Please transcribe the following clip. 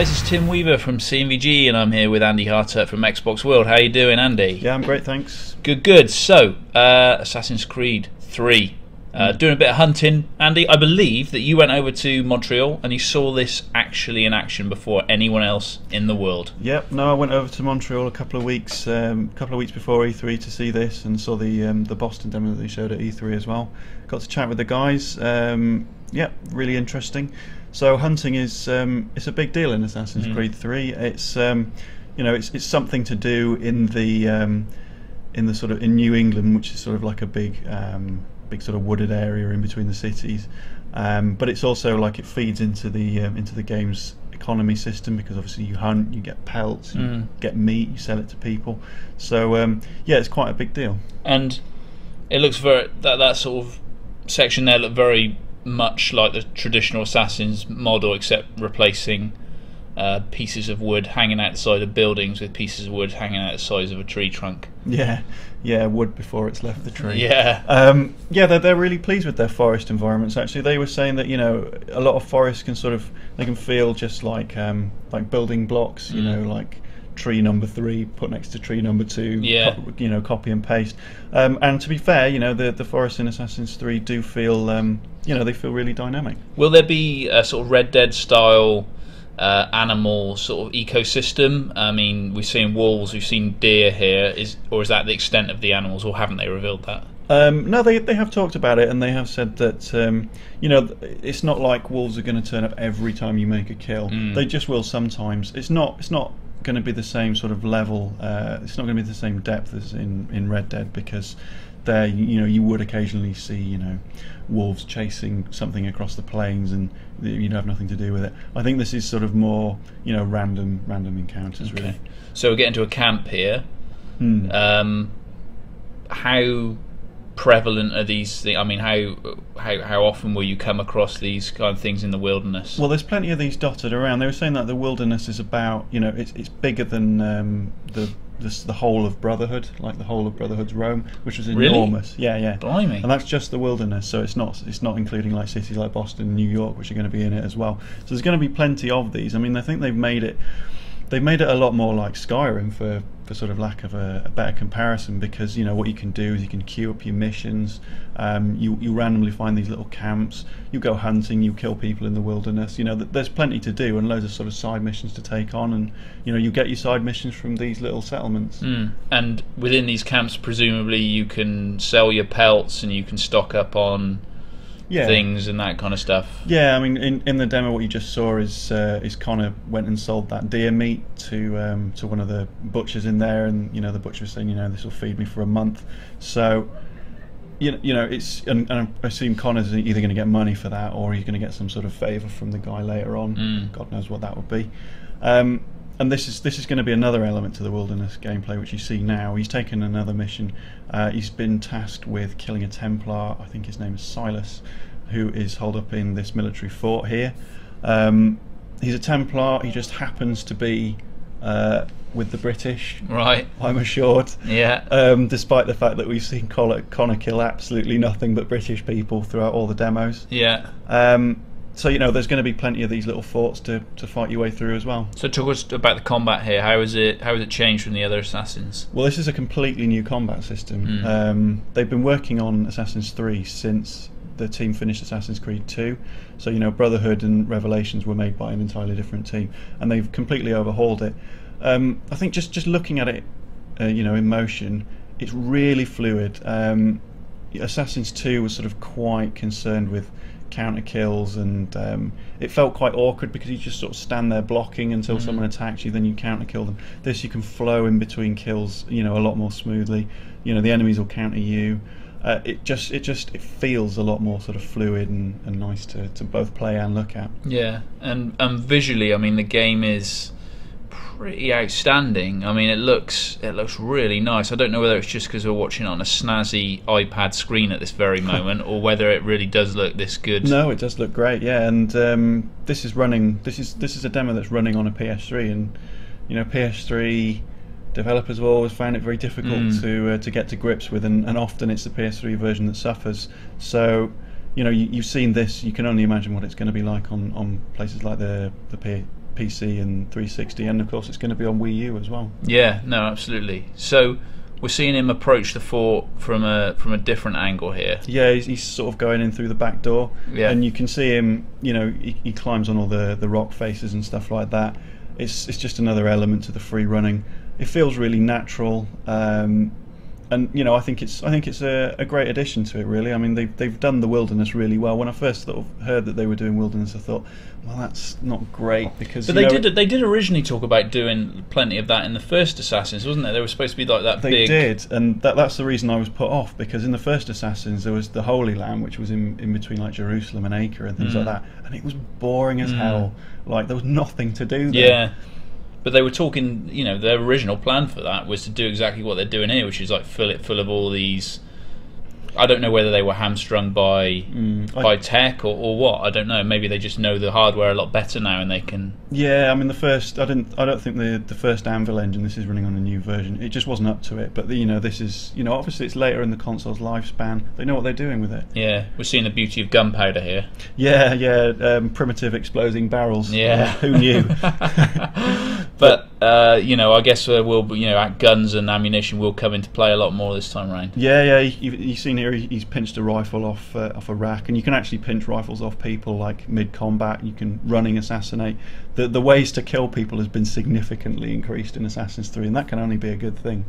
guys, it's Tim Weaver from CMVG and I'm here with Andy Hartup from Xbox World. How you doing, Andy? Yeah, I'm great, thanks. Good. So, Assassin's Creed 3. Doing a bit of hunting. Andy, I believe that you went over to Montreal and you saw this actually in action before anyone else in the world. Yep, no, I went over to Montreal a couple of weeks before E3 to see this, and saw the Boston demo that they showed at E3 as well. Got to chat with the guys. Yeah, really interesting. So hunting is it's a big deal in Assassin's Creed 3. It's it's something to do in the sort of in New England, which is sort of like a big sort of wooded area in between the cities. But it's also like it feeds into the game's economy system, because obviously you hunt, you get pelts, you get meat, you sell it to people. So yeah, it's quite a big deal. And it looks very that sort of section there looked very much like the traditional Assassin's model, except replacing pieces of wood hanging outside of buildings with pieces of wood hanging out the size of a tree trunk. Yeah, wood before it's left the tree. Yeah. Yeah, they're really pleased with their forest environments. Actually, they were saying that a lot of forests can they can feel just like building blocks. Like tree number 3 put next to tree number 2. Yeah. Copy and paste. And to be fair, the forests in Assassin's 3 do feel they feel really dynamic. Will there be a sort of Red Dead style animal sort of ecosystem? I mean, we've seen wolves, we've seen deer here. Is that the extent of the animals, or haven't they revealed that? No, they have talked about it, and they have said that it's not like wolves are going to turn up every time you make a kill. They just will sometimes. It's not going to be the same sort of level. It's not going to be the same depth as in Red Dead, because there you would occasionally see wolves chasing something across the plains, and you'd have nothing to do with it. I think this is sort of more random encounters. Okay. Really. So we're getting to a camp here. How prevalent are these things? I mean, how often will you come across these kind of things in the wilderness? Well, there's plenty of these dotted around. They were saying that the wilderness is about it's bigger than the whole of Brotherhood, like the whole of Brotherhood's Rome, which was enormous. Really? Yeah. Blimey. And that's just the wilderness, so it's not including like cities like Boston and New York, which are going to be in it as well. So there's going to be plenty of these. I mean, I think they've made it a lot more like Skyrim, for sort of lack of a better comparison, because what you can do is you can queue up your missions. You randomly find these little camps, you go hunting, you kill people in the wilderness. There's plenty to do, and loads of sort of side missions to take on, and you get your side missions from these little settlements. And within these camps, presumably you can sell your pelts and you can stock up on things and that kind of stuff. Yeah, I mean, in the demo, what you just saw is Connor went and sold that deer meat to one of the butchers in there, and the butcher was saying, this will feed me for a month. So it's and I assume Connor's either going to get money for that, or he's going to get some sort of favour from the guy later on. God knows what that would be. And this is going to be another element to the wilderness gameplay, which you see now. He's taken another mission. He's been tasked with killing a Templar. I think his name is Silas, who is holed up in this military fort here. He's a Templar. He just happens to be with the British, right? I'm assured. Yeah. Despite the fact that we've seen Connor kill absolutely nothing but British people throughout all the demos. Yeah. So there's going to be plenty of these little forts to fight your way through as well. So talk us about the combat here. How is it changed from the other Assassins? Well, this is a completely new combat system. They've been working on Assassin's 3 since the team finished Assassin's Creed 2. So Brotherhood and Revelations were made by an entirely different team, and they've completely overhauled it. I think just looking at it, in motion, it's really fluid. Assassin's 2 was sort of quite concerned with counter kills, and it felt quite awkward because you just sort of stand there blocking until someone attacks you, then you counter kill them. This, you can flow in between kills a lot more smoothly. The enemies will counter you. It feels a lot more sort of fluid and nice to both play and look at. Yeah, and visually, I mean, the game is pretty outstanding. I mean, it looks really nice. I don't know whether it's just because we're watching it on a snazzy iPad screen at this very moment, or whether it really does look this good. No, it does look great. Yeah, and this is a demo that's running on a PS3, and PS3 developers have always found it very difficult to get to grips with, and often it's the PS3 version that suffers. So you've seen this. You can only imagine what it's going to be like on places like the PC and 360, and of course it's going to be on Wii U as well. Yeah, no, absolutely. So we're seeing him approach the fort from a different angle here. Yeah, he's sort of going in through the back door, and you can see him. You know, he climbs on all the rock faces and stuff like that. It's just another element to the free running. It feels really natural, and you know, I think it's a great addition to it. Really, I mean, they've done the wilderness really well. When I first sort of heard that they were doing wilderness, I thought, well, that's not great because. But they did originally talk about doing plenty of that in the first Assassins, wasn't there? They were supposed to be like that. They did, and that's the reason I was put off, because in the first Assassins there was the Holy Land, which was in between like Jerusalem and Acre and things like that, and it was boring as hell. Like there was nothing to do there. Yeah. But they were talking, you know, their original plan for that was to do exactly what they're doing here, which is like fill it full of all these. I don't know whether they were hamstrung by tech or what. I don't know. Maybe they just know the hardware a lot better now, and they can. Yeah, I mean the first. I don't think the first Anvil engine. This is running on a new version. It just wasn't up to it. But you know, this is, you know, obviously it's later in the console's lifespan. They know what they're doing with it. Yeah, we're seeing the beauty of gunpowder here. Yeah. Primitive exploding barrels. Yeah, who knew? But you know, I guess guns and ammunition will come into play a lot more this time around. Yeah. You've seen here he's pinched a rifle off a rack, and you can actually pinch rifles off people like mid combat. You can running assassinate. The ways to kill people has been significantly increased in Assassin's 3, and that can only be a good thing.